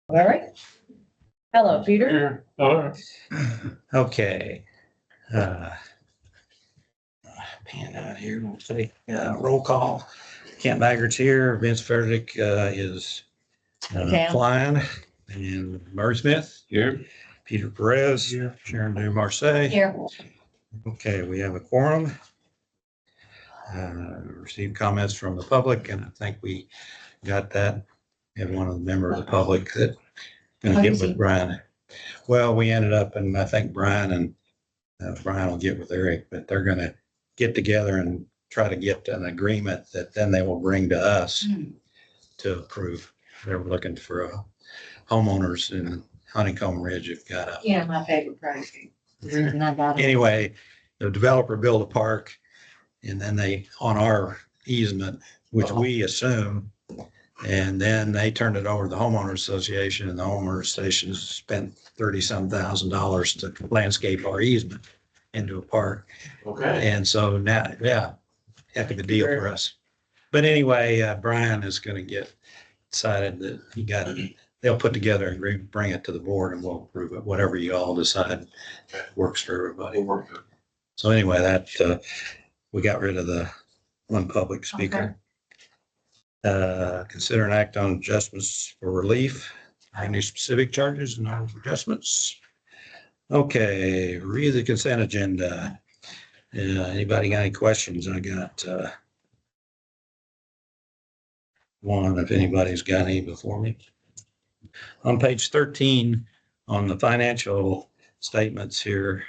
All right. Hello, Peter. Okay. Pan out here, we'll say, roll call. Kent Baggart's here, Vince Frederick, is Down. flying, and Murray Smith. Here. Peter Perez. Here. Sharon Du Marseille. Here. Okay, we have a quorum. Received comments from the public, and I think we got that. Had one of the members of the public that gonna get with Brian. Well, we ended up, and I think Brian will get with Eric, but they're gonna get together and try to get an agreement that then they will bring to us to approve. They're looking for homeowners in Honeycomb Ridge have got a. Yeah, my favorite project. The reason I got it. Anyway, the developer built a park and then they, on our easement, which we assume, and then they turned it over to the homeowner association, and the homeowner association spent $30-some thousand to landscape our easement into a park. Okay. And so now, yeah, heck of a deal for us. But anyway, Brian is going to get decided that he got it. They'll put together and bring it to the board and we'll approve it, whatever you all decide works for everybody. We'll work it. So anyway, that, we got rid of the one public speaker. Consider an act on adjustments for relief, any specific charges and no adjustments. Okay, read the consent agenda. Anybody got any questions? I got, one, if anybody's got any before me. On page 13, on the financial statements here,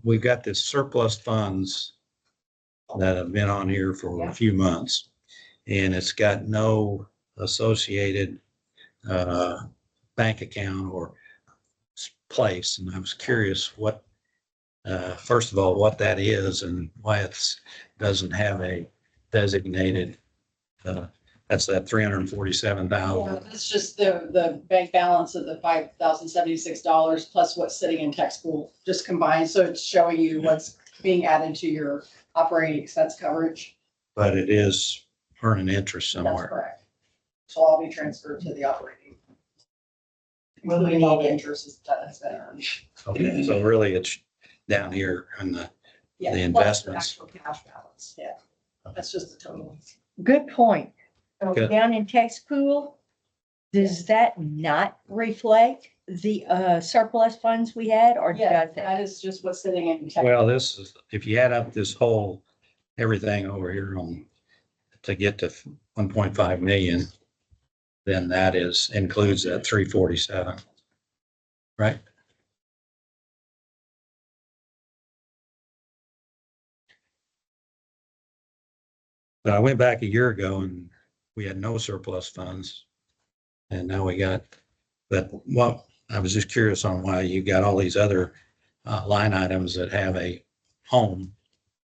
we've got this surplus funds that have been on here for a few months, and it's got no associated bank account or place. And I was curious what, first of all, what that is and why it's doesn't have a designated, that's that $347,000. Yeah, it's just the bank balance of the $5,076 plus what's sitting in tax pool, just combined. So it's showing you what's being added to your operating expense coverage. But it is earning interest That's somewhere. correct. So all be transferred to the operating. When we Including all need the it. interest that has been earned. Okay, so really it's down here in the, Yeah, The plus investments. Actual cash balance, yeah. That's just the total. Good point. Good. Down in tax pool, does that not reflect the surplus funds we had or Yeah, does it? that is just what's sitting in. tax. well, this is, if you add up this whole, everything over here on, to get to 1.5 million, then that is, includes that 347. Right? But I went back a year ago and we had no surplus funds. And now we got, but what, I was just curious on why you got all these other line items that have a home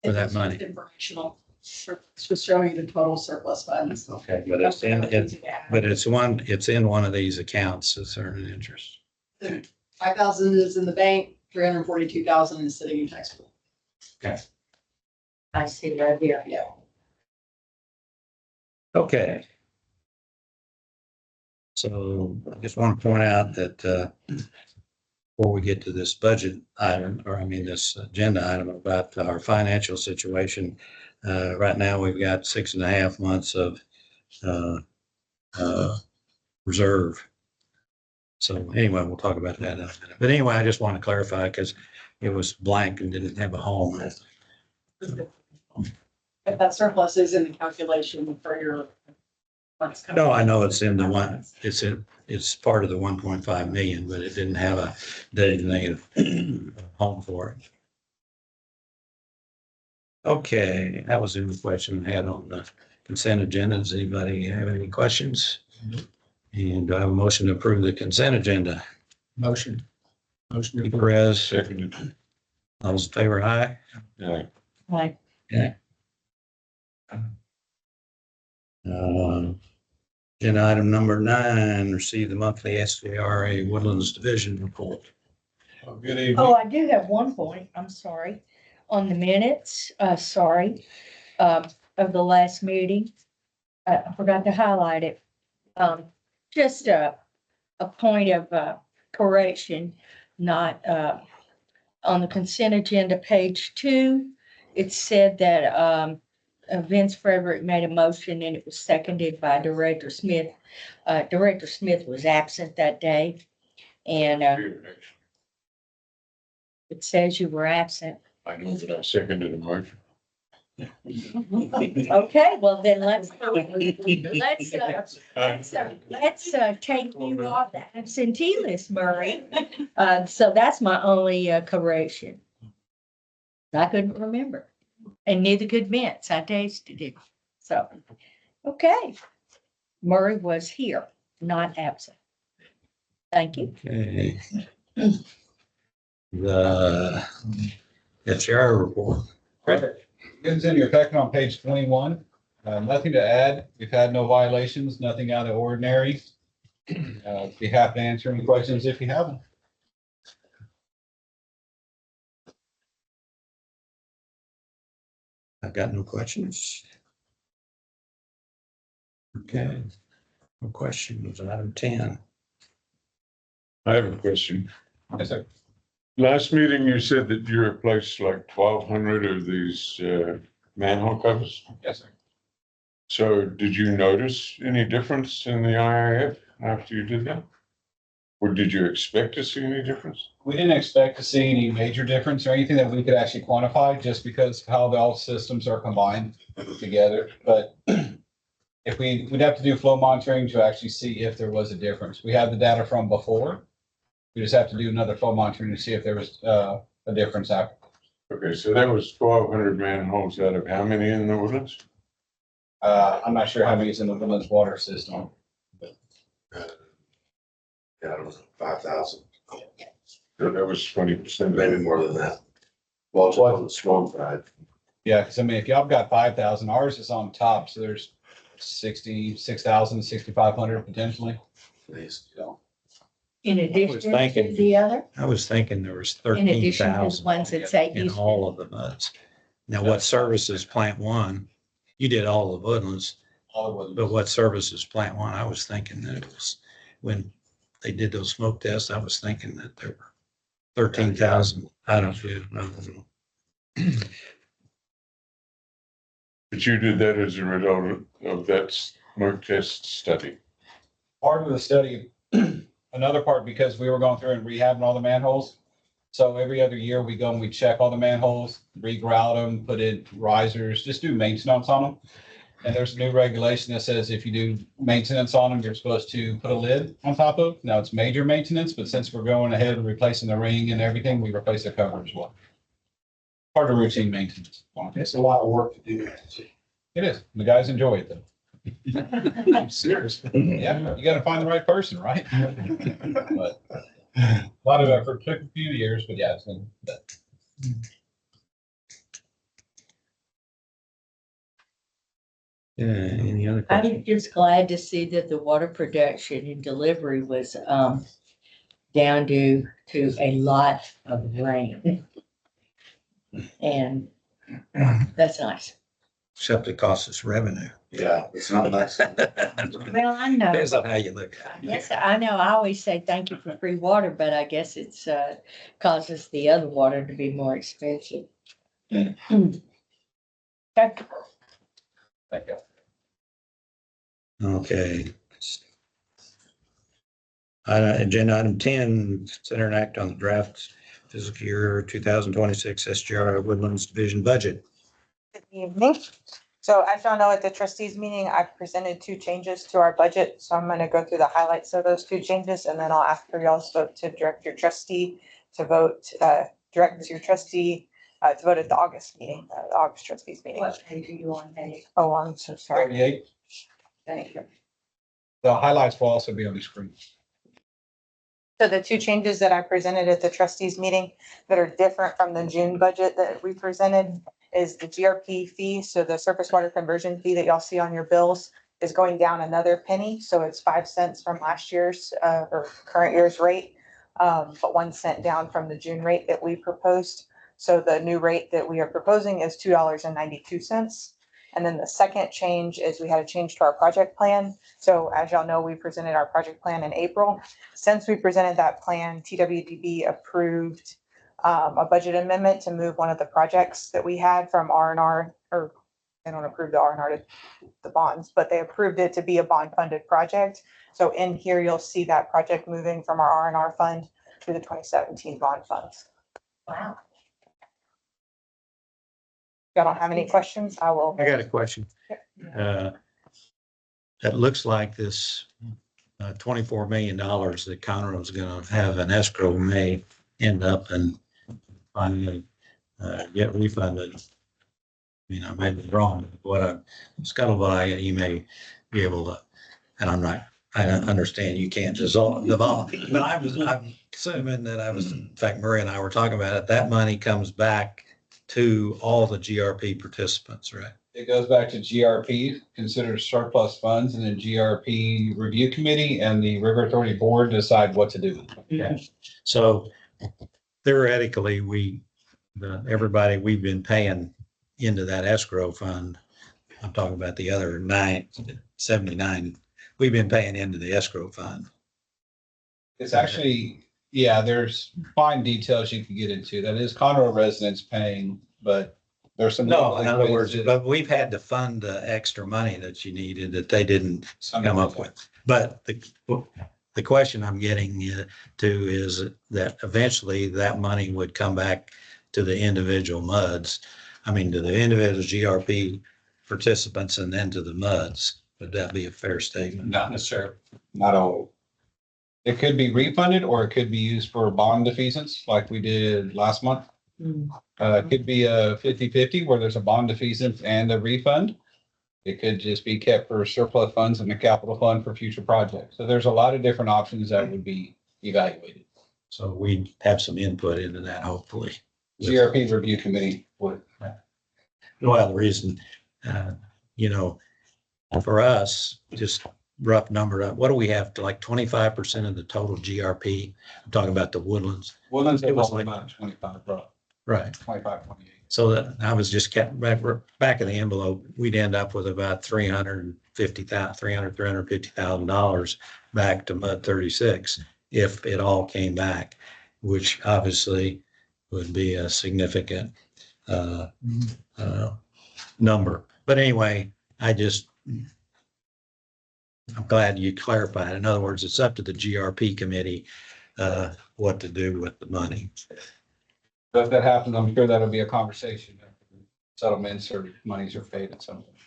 for that It's money. informational. It's just showing you the total surplus funds. Okay, but it's in, but it's in one of these accounts that's earning interest. 5,000 is in the bank, 342,000 is sitting in tax pool. I see right here. Yeah. Okay. So I just want to point out that before we get to this budget item, or I mean, this agenda item about our financial situation, right now we've got 6.5 months of reserve. So anyway, we'll talk about that in a minute. But anyway, I just want to clarify because it was blank and didn't have a home. If that surplus is in the calculation for your. funds coming No, I know it's in the one, it's part of the 1.5 million, but it didn't have a designated home for it. Okay, that was the only question I had on the consent agenda. Does anybody have any questions? And do I have a motion to approve the consent agenda? Motion. Motion. Perez, Second. all those in favor, aye? Yeah. Like, Agenda item number 9, receive the monthly SJRA Woodlands Division report. Good evening. oh, I do have one point. I'm sorry. On the minutes, sorry. of the last meeting. I forgot to highlight it. Just a point of correction, not on the consent agenda, page 2. It said that Vince Frederick made a motion and it was seconded by Director Smith. Director Smith was absent that day, and it says you were absent. I know that I seconded the motion. Okay, well then let's take you off the absentee list, Murray. So that's my only correction. I couldn't remember, and neither could Vince. I tasted it. So, okay, Murray was here, not absent. Thank you. Okay. The SJR report. It's in your packet on page 21. Nothing to add. We've had no violations, nothing out of the ordinary. Be happy to answer any questions if you have them. I've got no questions. Okay. No questions. Item 10. I have a question. Yes, sir. Last meeting, you said that you replaced like 1,200 of these manhole covers. Yes, sir. So did you notice any difference in the IIF after you did that? Or did you expect to see any difference? We didn't expect to see any major difference or anything that we could actually quantify just because of how all systems are combined together. But if we'd have to do flow monitoring to actually see if there was a difference. We have the data from before. We just have to do another flow monitoring to see if there was a difference after. Okay, so that was 1,200 manholes out of how many in the Woodlands? I'm not sure how many is in the Woodlands water system. Yeah, it was 5,000, So that was 20%. maybe more than that. Well, it's on the storm side. Yeah, because I mean, if y'all got 5,000, ours is on top, so there's 66,000, 6,500 potentially. Please. So, In addition to thinking- the other, I was thinking there was in addition to the 13,000 ones that say in East. all of the MUDs. Now, what services Plant 1? You did all of Woodlands, all of Woodlands. but what services Plant 1? I was thinking that it was, when they did those smoke tests, I was thinking that there were 13,000. I don't know. But you did that as a result of that smoke test study. Part of the study, another part, because we were going through and rehabbing all the manholes. So every other year we go and we check all the manholes, regrout them, put in risers, just do maintenance on them. And there's a new regulation that says if you do maintenance on them, you're supposed to put a lid on top of. Now it's major maintenance, but since we're going ahead and replacing the ring and everything, we replace the cover as well. Part of routine maintenance. It's a lot of work to do. It is. The guys enjoy it though. I'm serious. Yeah, you gotta find the right person, right? But a lot of effort, took a few years, but yeah, it's been. Yeah, any other questions? I'm just glad to see that the water production and delivery was down due to a lot of rain. And that's nice. Except it costs us revenue. Yeah, it's not nice. Well, I know. Depends on how you look at it. Yes, I know. I always say thank you for free water, but I guess it's causes the other water to be more expensive. Okay. Thank you. Okay. Agenda item 10, consider an act on the draft fiscal year 2026 SGR Woodlands Division budget. Good evening. So as y'all know, at the trustees meeting, I presented 2 changes to our budget. So I'm going to go through the highlights of those 2 changes, and then I'll ask for y'all's vote to direct your trustee to vote, direct your trustee to vote at the August meeting, the August trustees meeting. What page are you on, Patty? Oh, I'm so sorry. 38. Thank you. The highlights will also be on the screen. So the 2 changes that I presented at the trustees meeting that are different from the June budget that we presented is the GRP fee. So the surface water conversion fee that y'all see on your bills is going down another penny. So it's 5 cents from last year's or current year's rate, but 1 cent down from the June rate that we proposed. So the new rate that we are proposing is $2.92. And then the second change is we had a change to our project plan. So as y'all know, we presented our project plan in April. Since we presented that plan, TWDB approved a budget amendment to move one of the projects that we had from R&R, or they don't approve the R&R to the bonds, but they approved it to be a bond funded project. So in here, you'll see that project moving from our R&R fund to the 2017 bond funds. Wow. If y'all don't have any questions, I will. I got a question. It looks like this $24 million that Conroe's gonna have an escrow may end up and finally get refunded. I mean, I may be wrong, but what I scuttlebutt, you may be able to, and I understand you can't dissolve, but I'm assuming that in fact, Murray and I were talking about it, that money comes back to all the GRP participants, right? It goes back to GRP, considered surplus funds, and then GRP review committee and the River Authority Board decide what to do. Okay. So theoretically, everybody we've been paying into that escrow fund, I'm talking about the other 79, we've been paying into the escrow fund. It's actually, yeah, there's fine details you could get into. That is Conroe residents paying, but there's some. No, in other words, but we've had to fund the extra money that you needed that they didn't come up with. But the question I'm getting to is that eventually that money would come back to the individual MUDs. I mean, to the individual GRP participants and then to the MUDs. Would that be a fair statement? Not necessarily. Not all. It could be refunded or it could be used for bond defeasance like we did last month. It could be a 50-50 where there's a bond defeasance and a refund. It could just be kept for surplus funds in the capital fund for future projects. So there's a lot of different options that would be evaluated. So we have some input into that, hopefully. GRP review committee would. Well, the reason, for us, just rough number, what do we have to like 25% of the total GRP? I'm talking about the Woodlands. Woodlands, It was was like- about 25, bro. Right. 25, 28. So that I was just kept back of the envelope, we'd end up with about $350,000 back to MUD 36 if it all came back, which obviously would be a significant number. But anyway, I'm glad you clarified. In other words, it's up to the GRP committee what to do with the money. But if that happens, I'm sure that'll be a conversation. Settlements or monies are paid at some point.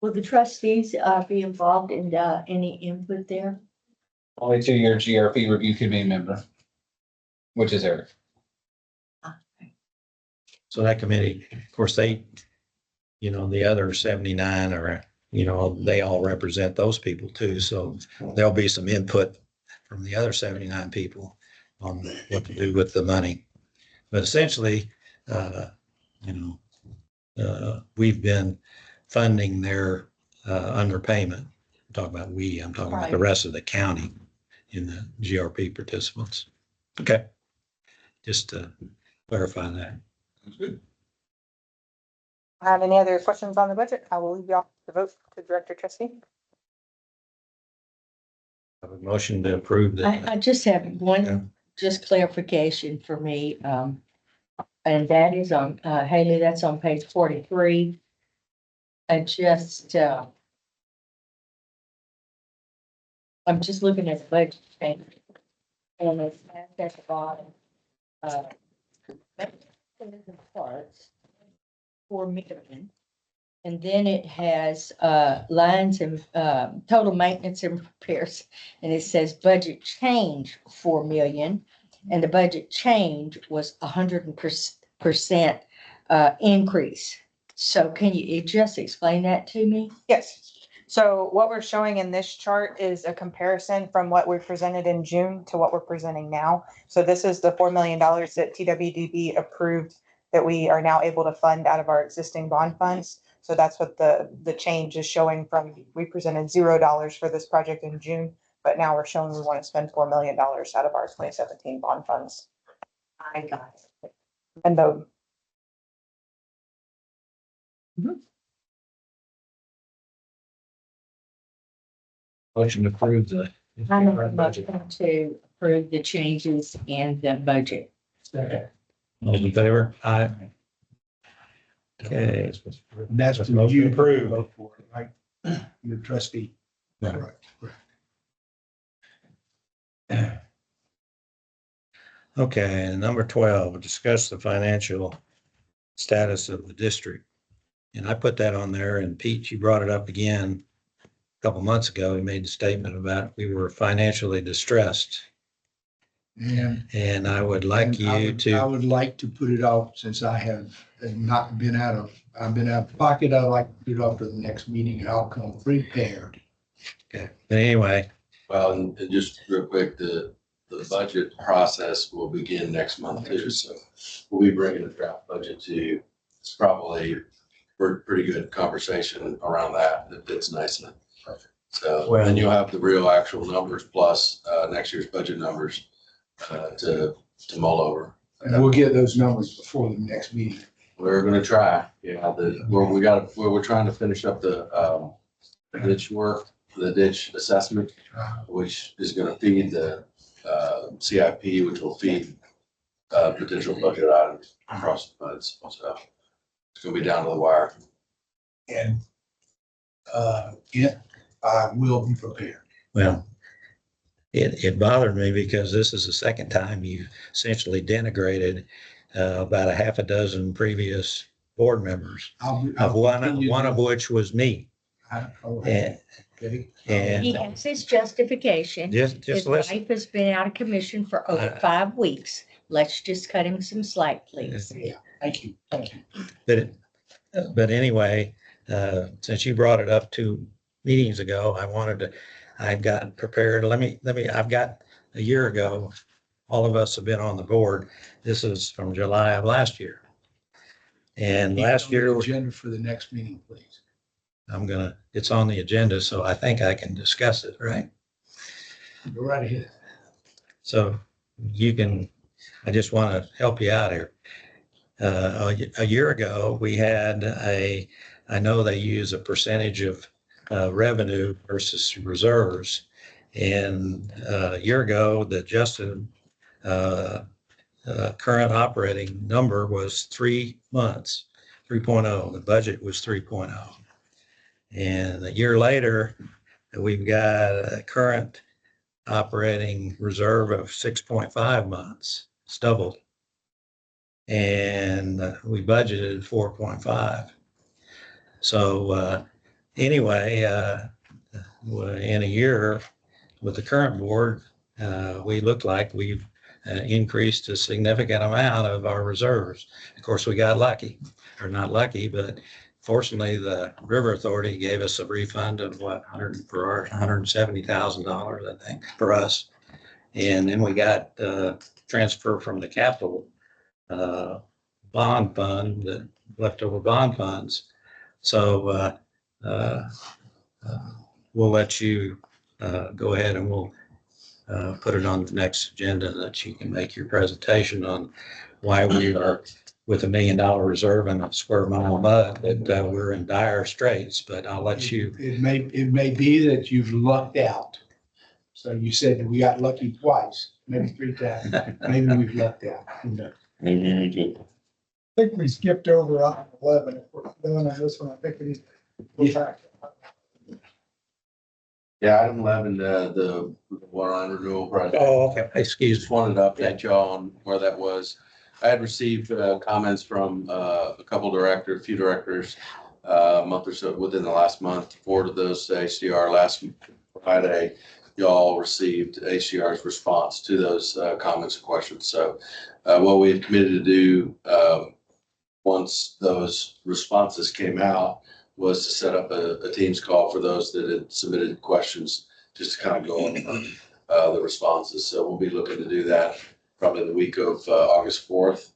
Will the trustees be involved in any input there? Only 2-year GRP review committee member, which is Eric. So that committee, of course, the other 79 are, they all represent those people too. So there'll be some input from the other 79 people on what to do with the money. But essentially, we've been funding their underpayment. I'm talking about I'm talking about the rest of the county in the GRP participants. Okay. Just to clarify that. That's good. Have any other questions on the budget? I will leave you off the vote to Director Trustee. Have a motion to approve that. I just have Yeah. one, just clarification for me. And that is on, Haley, that's on page 43. I'm just looking at the budget thing. And it's at the bottom. Parts, 4 million. And then it has lines and total maintenance and repairs. And it says budget change 4 million. And the budget change was 100% increase. So can you just explain that to me? Yes. So what we're showing in this chart is a comparison from what we presented in June to what we're presenting now. So this is the $4 million that TWDB approved that we are now able to fund out of our existing bond funds. So that's what the change is showing from, we presented $0 for this project in June, but now we're showing we want to spend $4 million out of our 2017 bond funds. I got it. And Motion to approve the. I make a motion to approve the changes in the budget. Those in favor? Aye. Okay. That's That's the motion you approved. vote for it, right? Your trustee. Yeah. Right, right. Okay, and number 12, discuss the financial status of the district. And I put that on there, and Pete, you brought it up again a couple months ago. He made a statement about we were financially distressed. And I would like And I you I to, would like to put it off since I have not been I've been out of pocket. I'd like to put it off to the next meeting and I'll come prepared. okay, but anyway, Well, and just real quick, the budget process will begin next month too, so we'll be bringing the draft budget to you. It's probably pretty good conversation around that. It fits nicely. Perfect. So, Well- and you'll have the real actual numbers plus, next year's budget numbers, to mull over. And we'll get those numbers before the next meeting. We're gonna try, we're trying to finish up the ditch work, the ditch assessment, which is gonna feed the CIP, which will feed potential budget items across the funds. So it's gonna be down to the wire. And, yeah, I will be prepared. well, it bothered me because this is the second time you essentially denigrated about a half a dozen previous board members, I'll of continue one to- of which was me. And, Okay. and- He has his justification. just His listen. wife has been out of commission for over 5 weeks. Let's just cut him some slack, please. Thank you. Thank you. But anyway, since you brought it up 2 meetings ago, I've gotten prepared. I've got a year ago, all of us have been on the board. This is from July of last year. And last year, Agenda for the next meeting, please. it's on the agenda, so I think I can discuss it, right? Go right ahead. So I just want to help you out here. A year ago, we had I know they use a percentage of revenue versus reserves. And a year ago, the adjusted current operating number was 3 months, 3.0. The budget was 3.0. And a year later, we've got a current operating reserve of 6.5 months. It's doubled. And we budgeted 4.5. So anyway, in a year with the current board, we look like we've increased a significant amount of our reserves. Of course, we got lucky, or not lucky, but fortunately, the River Authority gave us a refund of $170,000, I think, for us. And then we got transfer from the capital bond fund, the leftover bond funds. So we'll let you go ahead and we'll put it on the next agenda that you can make your presentation on why we are with $1 million reserve and a square mile of mud, that we're in dire straits, but I'll let you. It may be that you've lucked out. So you said that we got lucky twice, maybe 3 times. Maybe we've lucked out. Who knows? Maybe you do. I think we skipped over item 11. If we're done on this one, I think we need to go back. Yeah, item 11, the water line renewal project. Oh, okay, excuse Just me. wanted to update y'all on where that was. I had received comments from a few directors, a month or so within the last month. 4 of those to HDR. Last Friday, y'all received HDR's response to those comments and questions. So what we had committed to do once those responses came out was to set up a Teams call for those that had submitted questions, just to kind of go over the responses. So we'll be looking to do that probably the week of August 4th.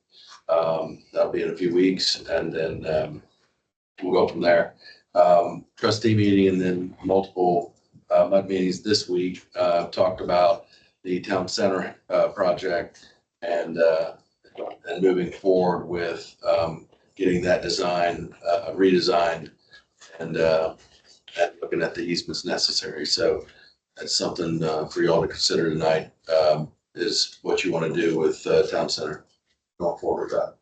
That'll be in a few weeks, and then we'll go from there. Trustee meeting and then multiple MUD meetings this week talked about the town center project and moving forward with getting that design redesigned and looking at the easements necessary. So that's something for y'all to consider tonight, is what you want to do with Town Center going forward with that.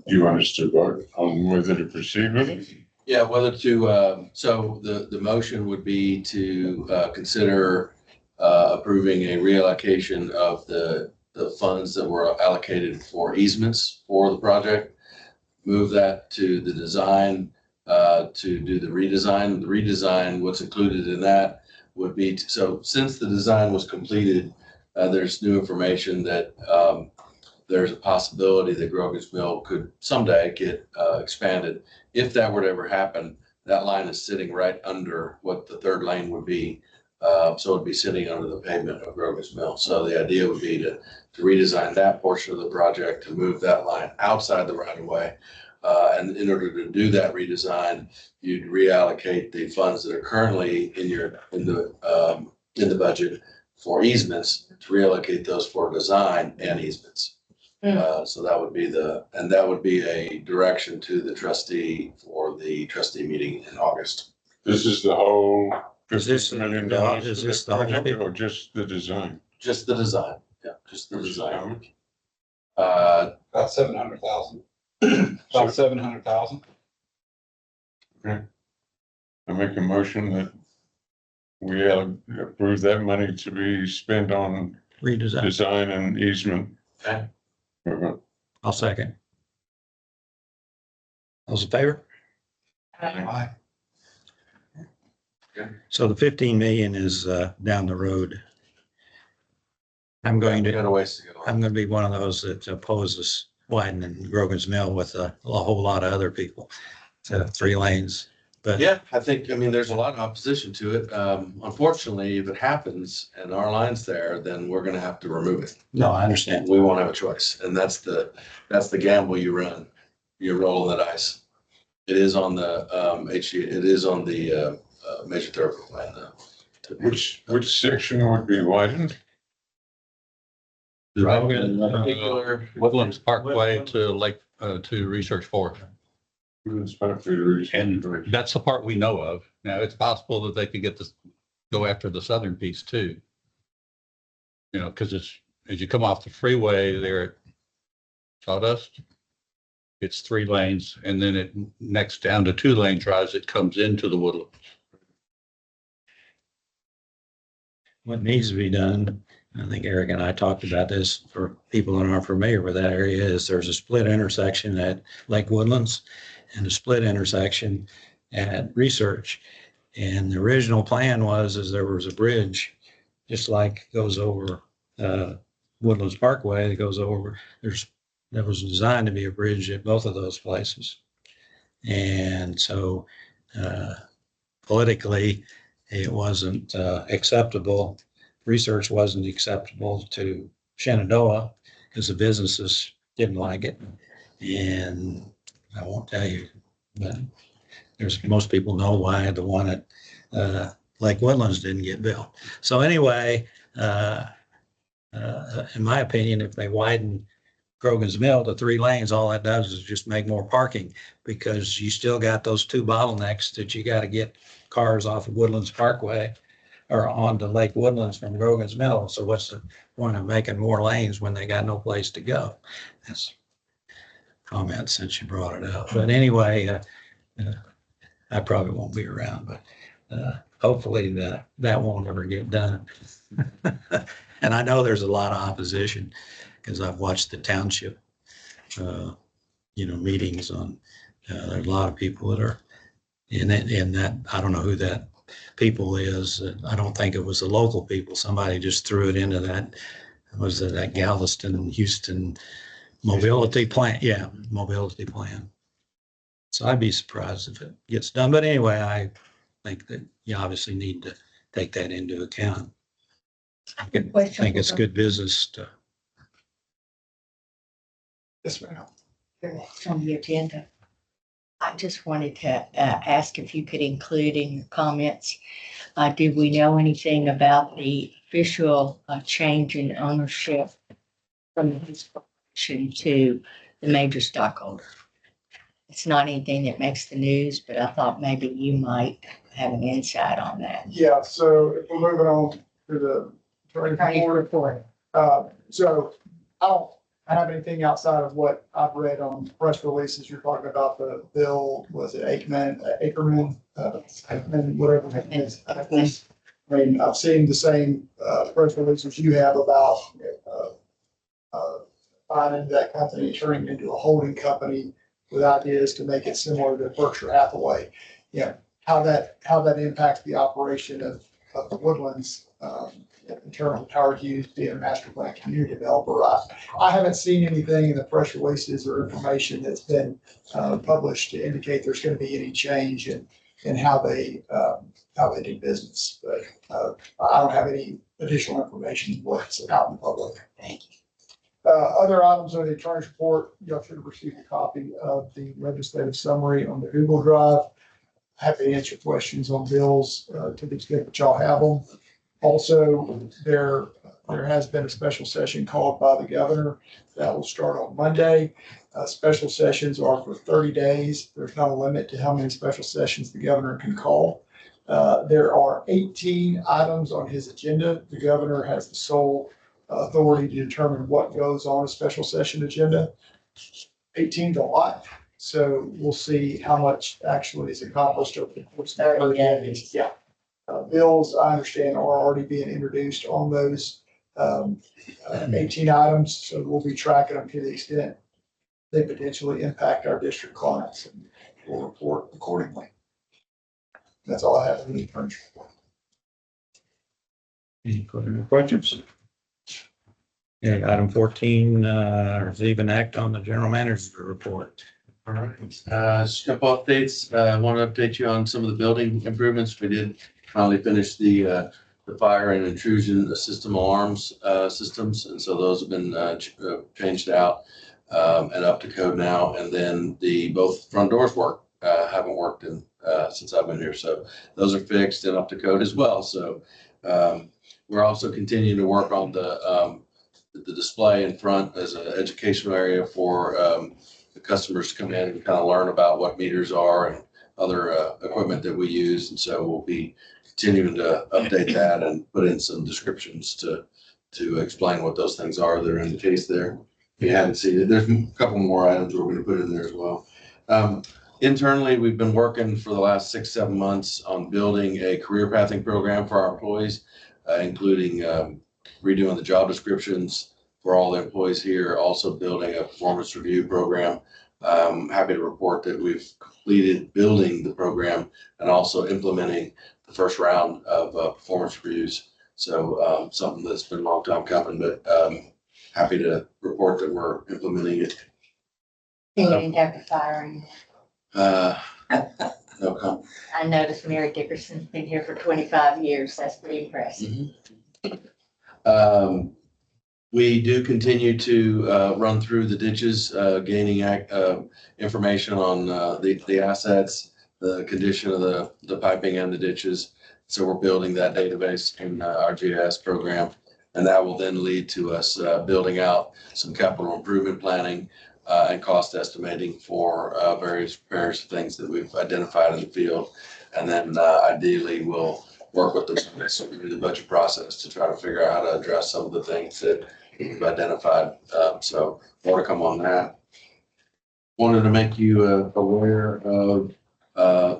You want us to vote on whether to proceed with it? Yeah, whether to, so the motion would be to consider approving a reallocation of the funds that were allocated for easements for the project. Move that to the design, to do the redesign. The redesign, what's included in that would be, so since the design was completed, there's new information that there's a possibility that Grogan's Mill could someday get expanded. If that were to ever happen, that line is sitting right under what the third lane would be. So it'd be sitting under the pavement of Grogan's Mill. So the idea would be to redesign that portion of the project, to move that line outside the right of way. And in order to do that redesign, you'd reallocate the funds that are currently in the budget for easements, to reallocate those for design and easements. So that would be a direction to the trustee for the trustee meeting in August. This is the whole Is this- $50 million is for this this the whole project, bit? or just the design? Just the design, yeah, just the Which is how design. much? About 700,000. About 700,000. I make a motion that we approve that money to be spent on Redesign. design and easement. Okay. I'll second. Those in favor? Aye. So the 15 million is down the road. I'm going We got to, a ways to go. I'm going to be one of those that opposes widening Grogan's Mill with a whole lot of other people. So 3 lanes, but Yeah, I mean, there's a lot of opposition to it. Unfortunately, if it happens and our line's there, then we're gonna have to remove it. no, I understand. We won't have a choice, and that's the gamble you run. You're rolling the dice. It is on the it is on the major thoroughfare plan though. Which section would be widened? In particular, Woodlands Parkway to Lake, to Research Forest. And that's the part we know of. Now, it's possible that they could go after the southern piece too. You know, because it's, as you come off the freeway there at Sawdust, it's 3 lanes, and then it next down to 2 lane drives, it comes into the Woodlands. What needs to be done, I think Eric and I talked about this, for people that aren't familiar with that area, is there's a split intersection at Lake Woodlands and a split intersection at Research. And the original plan is there was a bridge, just like goes over Woodlands Parkway, that goes over, that was designed to be a bridge at both of those places. And so politically, it wasn't acceptable. Research wasn't acceptable to Shenandoah because the businesses didn't like it. And I won't tell you, but most people know why the one at Lake Woodlands didn't get built. So anyway, in my opinion, if they widen Grogan's Mill to 3 lanes, all that does is just make more parking, because you still got those 2 bottlenecks that you got to get cars off of Woodlands Parkway or onto Lake Woodlands from Grogan's Mill. So what's the point of making more lanes when they got no place to go? That's a comment since you brought it up. But anyway, I probably won't be around, but hopefully that won't ever get done. And I know there's a lot of opposition, because I've watched the township, meetings on, there's a lot of people that are in that, I don't know who that people is. I don't think it was the local people. Somebody just threw it into that, was it that Galveston, Houston mobility plan? Yeah, mobility plan. So I'd be surprised if it gets done. But anyway, I think that you obviously need to take that into account. I think it's good business to. Yes, ma'am. Next on the agenda. I just wanted to ask if you could include in your comments, did we know anything about the official change in ownership from the Hills Corporation to the major stockholder? It's not anything that makes the news, but I thought maybe you might have an insight on that. Yeah, so if we're moving on to the attorney Attorney's report, report. so I don't have anything outside of what I've read on press releases. You're talking about the bill, was it Ackerman, whatever it is. I mean, I've seen the same, press releases you have about, finding that company, turning it into a holding company with ideas to make it similar to Berkshire Hathaway. You know, how that impacts the operation of the Woodlands, in terms of Howard Hughes being a master plan community developer. I haven't seen anything in the press releases or information that's been, published to indicate there's gonna be any change in how they do business. But, I don't have any additional information what's out in the public. Thank you. Other items on the attorney's report, y'all should have received a copy of the legislative summary on the Google Drive. Happy to answer questions on bills, to the extent that y'all have them. Also, there has been a special session called by the governor that will start on Monday. Special sessions are for 30 days. There's not a limit to how many special sessions the governor can call. There are 18 items on his agenda. The governor has the sole authority to determine what goes on a special session agenda. 18 is a lot, so we'll see how much actually is accomplished over the course of 30 days. Yeah. Bills, I understand, are already being introduced on those 18 items, so we'll be tracking them to the extent they potentially impact our district clients, and we'll report accordingly. That's all I have in the attorney's report. Any questions? Okay, item 14, receive and act on the general manager's report. All right, just a couple updates. I want to update you on some of the building improvements. We did finally finish the fire and intrusion system alarms systems, and so those have been changed out and up to code now. And then both front doors haven't worked in since I've been here, so those are fixed and up to code as well. So we're also continuing to work on the display in front as an educational area for the customers to come in and kind of learn about what meters are and other equipment that we use. And so we'll be continuing to update that and put in some descriptions to explain what those things are that are in the case there. If you haven't seen it, there's a couple more items we're going to put in there as well. Internally, we've been working for the last 6-7 months on building a career pathing program for our employees, including redoing the job descriptions for all the employees here, also building a performance review program. I'm happy to report that we've completed building the program and also implementing the first round of performance reviews. So something that's been a long time coming, but happy to report that we're implementing it. You didn't have to fire him. No comment. I noticed Mary Dickerson's been here for 25 years. That's pretty impressive. We do continue to run through the ditches, gaining information on the assets, the condition of the piping and the ditches. So we're building that database in our GIS program, and that will then lead to us building out some capital improvement planning and cost estimating for various things that we've identified in the field. And then ideally we'll work with them through the budget process to try to figure out how to address some of the things that we've identified. So more to come on that. Wanted to make you aware of a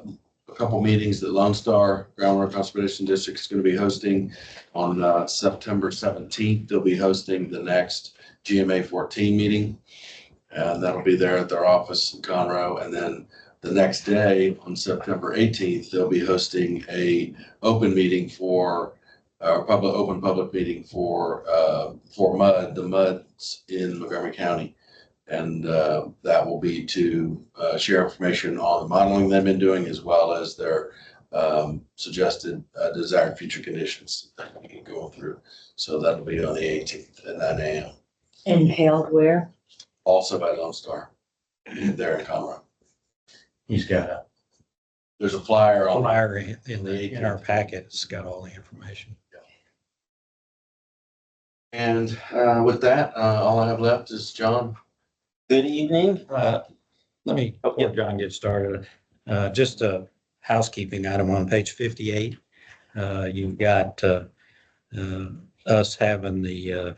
couple meetings that Lone Star Groundwater Conservation District is going to be hosting on September 17th. They'll be hosting the next GMA 14 meeting. And that'll be there at their office in Conroe. And then the next day on September 18th, they'll be hosting a open meeting for open public meeting for MUD, the MUDs in Montgomery County. And that will be to share information on the modeling they've been doing, as well as their suggested desired future conditions that we can go through. So that'll be on the 18th at 9 a.m. And held where? Also by Lone Star there in Conroe. He's got There's a flyer a on flyer in our packet. It's got all the information. And with that, all I have left is John. Good evening. Let me, before John gets started, just to housekeeping item on page 58. You've got us having the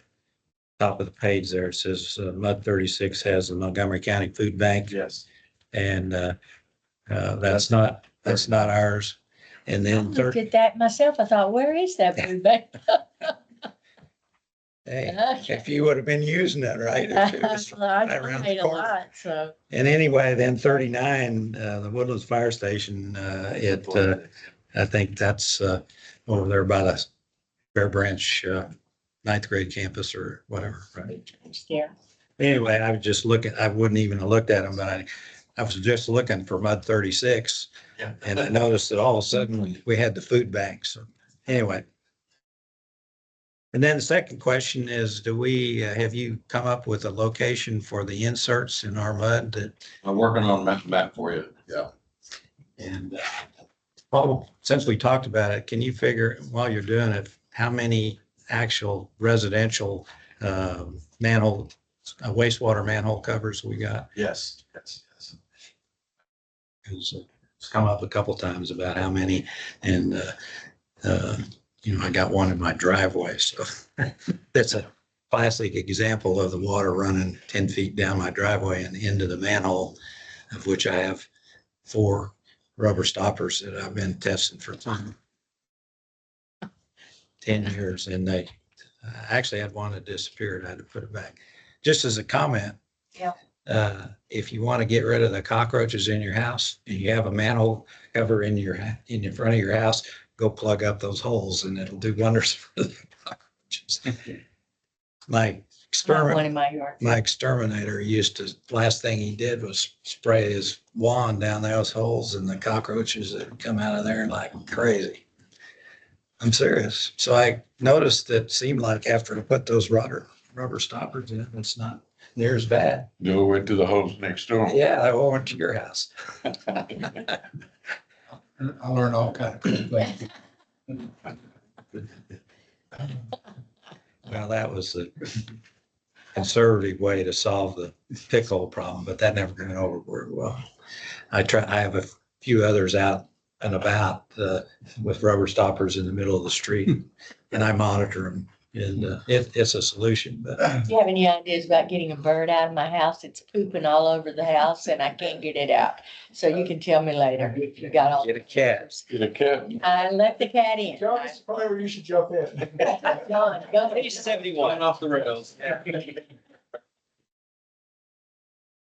top of the page there. It says MUD 36 has the Montgomery County Food Bank. Yes. And that's not ours. And I then looked at that myself. I thought, where is that food bank? hey, Okay. if you would have been using it, right? If it was Well, I right around the ate a corner. lot, so. And anyway, then 39, the Woodlands Fire Station, I think that's over there by the Bear Branch ninth grade campus or whatever, right? Yeah. Anyway, I was just looking, I wouldn't even have looked at them, but I was just looking for MUD 36. Yeah. And I noticed that all of a sudden we had the food bank. So anyway. And then the second question is, have you come up with a location for the inserts in our MUD that, I'm working on a map for you. Yeah. and well, since we talked about it, can you figure while you're doing it, how many actual residential manhole, wastewater manhole covers we got? Yes. Yes. Yes. Because it's come up a couple times about how many, and I got one in my driveway, so that's a classic example of the water running 10 feet down my driveway and into the manhole, of which I have 4 rubber stoppers that I've been testing for 10 years, and they actually had one that disappeared. I had to put it back. Just as a comment. Yeah. If you want to get rid of the cockroaches in your house and you have a manhole cover in the front of your house, go plug up those holes and it'll do wonders for the cockroaches. My Not one in my yard. exterminator used to, last thing he did was spray his wand down those holes and the cockroaches that would come out of there like crazy. I'm serious. So I noticed that it seemed like after I put those rubber stoppers in, it's not near as bad. Go went to the holes next door. Yeah, I went to your house. I learned all kinds of cool things. Well, that was the conservative way to solve the pick hole problem, but that never went over very well. I have a few others out and about with rubber stoppers in the middle of the street, and I monitor them, and it's a solution, but Do you have any ideas about getting a bird out of my house? It's pooping all over the house and I can't get it out. So you can tell me later if you got all. get a cat. Get a cat. I let the cat in. John, this is probably where you should jump in. John, go ahead. Page 71. Off the rails.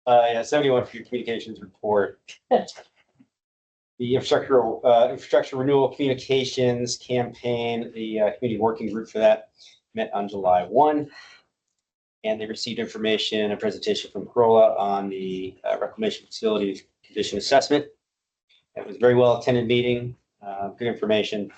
Yeah, 71 for your communications report. The infrastructure renewal communications campaign, the community working group for that met on July 1. And they received information, a presentation from Corolla on the reclamation facility condition assessment. It was a very well attended meeting, good information.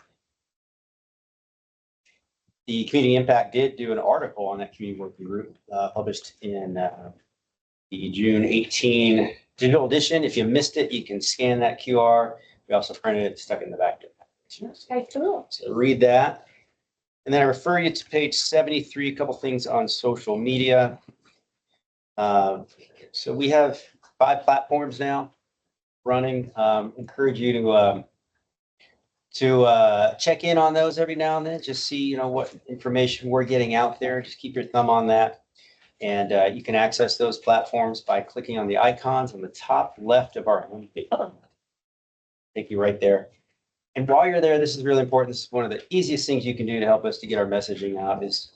The community impact did do an article on that community working group, published in the June 18 digital edition. If you missed it, you can scan that QR. We also printed it, stuck it in the back. Okay, cool. So read that. And then I refer you to page 73, a couple things on social media. So we have 5 platforms now running. Encourage you to check in on those every now and then, just see, what information we're getting out there. Just keep your thumb on that. And you can access those platforms by clicking on the icons on the top left of our homepage. Take you right there. And while you're there, this is really important. This is one of the easiest things you can do to help us to get our messaging out is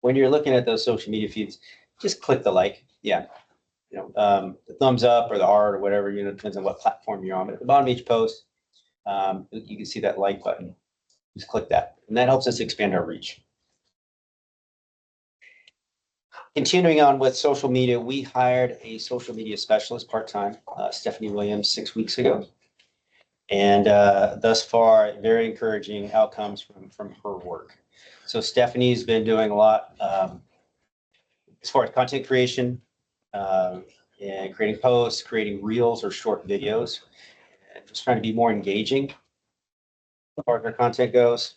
when you're looking at those social media feeds, just click the like. Yeah. The thumbs up or the heart or whatever, depends on what platform you're on. But at the bottom of each post, you can see that like button. Just click that. And that helps us expand our reach. Continuing on with social media, we hired a social media specialist part-time, Stephanie Williams, 6 weeks ago. And thus far, very encouraging outcomes from her work. So Stephanie's been doing a lot as far as content creation, and creating posts, creating reels or short videos, and just trying to be more engaging as far as our content goes.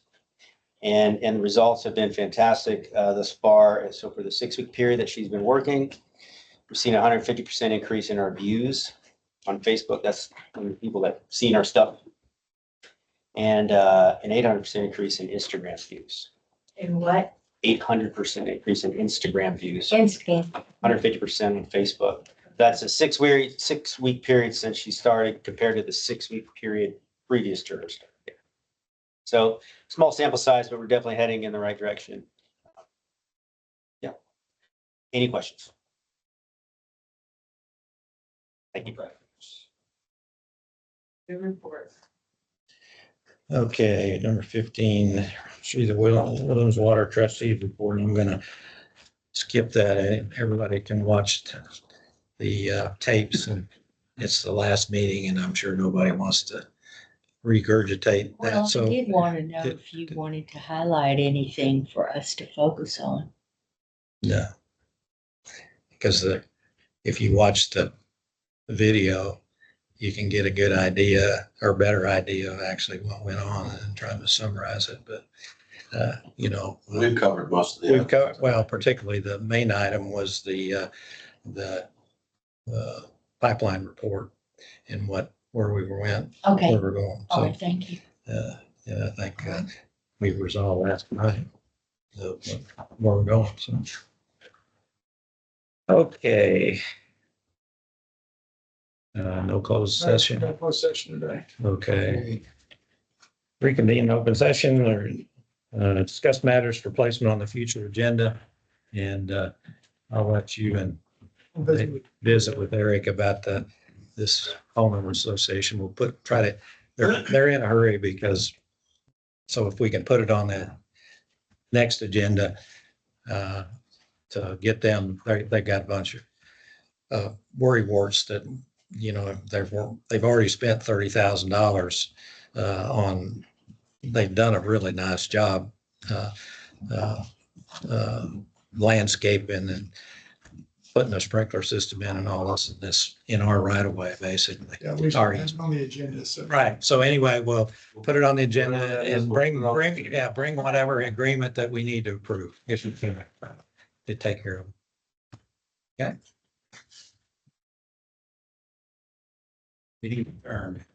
And the results have been fantastic thus far. So for the 6-week period that she's been working, we've seen a 150% increase in our views on Facebook. That's when people that have seen our stuff and an 800% increase in Instagram views. And what? 800% increase in Instagram views, Instagram. 150% on Facebook. That's a 6-week period since she started compared to the 6-week period previous to her start. So small sample size, but we're definitely heading in the right direction. Yeah. Any questions? Thank you. Good report. Okay, number 15, she's the Williams Water Trustees report. I'm gonna skip that. Everybody can watch the tapes, and it's the last meeting, and I'm sure nobody wants to regurgitate that. Well, I So did want to know if you wanted to highlight anything for us to focus on. no, because if you watch the video, you can get a good idea or better idea of actually what went on and trying to summarize it. But, We've covered most of the. we've got, well, particularly the main item was the pipeline report and where we went, Okay, where we're going. all So, right, thank you. yeah, I think we resolved last night where we're going. So, okay. No closed session. No closed session today. Okay. Reconvene open session or discuss matters for placement on the future agenda. And I'll let you and visit with Eric about this homeowner association. We'll they're in a hurry because, so if we can put it on the next agenda to get them, they got a bunch of worry warts that, they've already spent $30,000 on, they've done a really nice job landscaping and putting a sprinkler system in and all this in our right of way, basically. Yeah, we Our should have on the agenda, so. Right. So anyway, we'll put it on the agenda and bring whatever agreement that we need to approve, if you can, to take care of. Okay. Meeting adjourned.